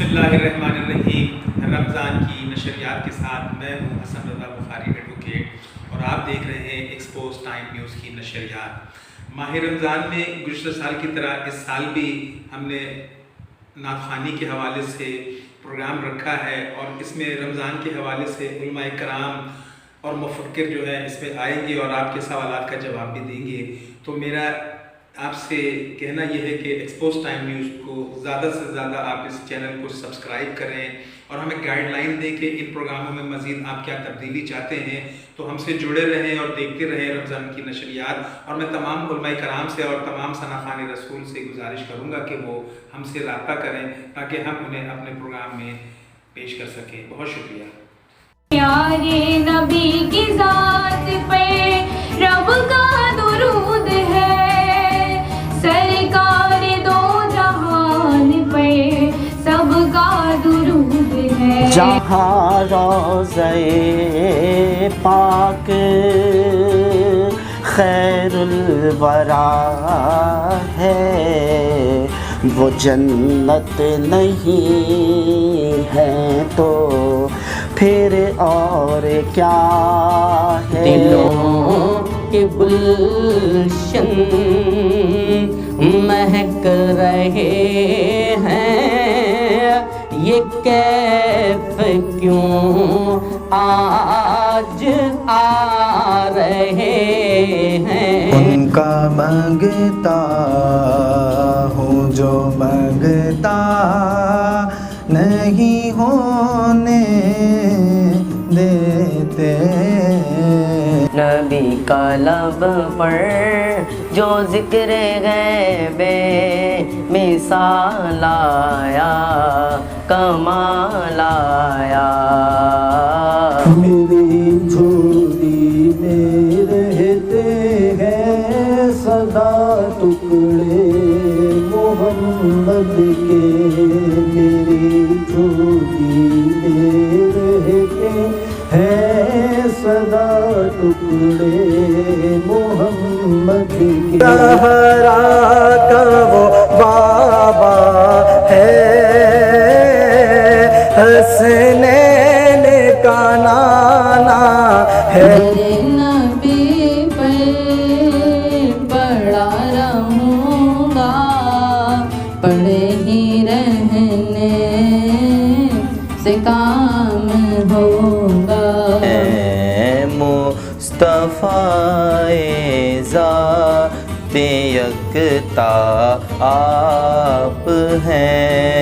اللہ الرحمن الرحیم۔ رمضان کی نشریات کے ساتھ میں ہوں حسن رضا بخاری ایڈوکیٹ اور آپ دیکھ رہے ہیں ایکسپوز ٹائم نیوز کی نشریات۔ ماہ رمضان میں گزشتہ سال کی طرح اس سال بھی ہم نے نعت خوانی کے حوالے سے پروگرام رکھا ہے اور اس میں رمضان کے حوالے سے علماء کرام اور مفکر جو ہے اس میں آئیں گے اور آپ کے سوالات کا جواب بھی دیں گے۔ تو میرا آپ سے کہنا یہ ہے کہ ایکسپوز ٹائم نیوز کو زیادہ سے زیادہ آپ اس چینل کو سبسکرائب کریں اور ہمیں گائیڈ لائن دیں کہ ان پروگراموں میں مزید آپ کیا تبدیلی چاہتے ہیں۔ تو ہم سے جڑے رہیں اور دیکھتے رہیں رمضان کی نشریات، اور میں تمام علماء کرام سے اور تمام ثناخوان رسول سے گزارش کروں گا کہ وہ ہم سے رابطہ کریں تاکہ ہم انہیں اپنے پروگرام میں پیش کر سکیں۔ بہت شکریہ۔ پیارے نبی کی ذات پہ رب کا درود ہے، سرکار دو جہان پہ سب کا درود ہے۔ جہاں روضہ پاک خیر الورا ہے، وہ جنت نہیں ہے تو پھر اور کیا ہے۔ دلوں کے گلشن مہک رہے ہیں، یہ کیف کیوں آج آ رہے ہیں۔ ان کا مانگتا ہوں جو مانگتا نہیں ہونے دیتے۔ نبی کا لب پر جو ذکر غیب مثال آیا، کمال آیا۔ میری جھولی میں رہتے ہیں سدا ٹکڑے محمد کے، میری جھولی میں رہتے ہیں سدا ٹکڑے محمد کے۔ زہرا کا وہ بابا ہے، حسنین کا نانا ہے۔ میرے نبی پر پڑا رہوں گا، پڑے ہی رہنے سے کام ہوگا۔ اے مصطفیٰ ذات یکتا آپ ہیں،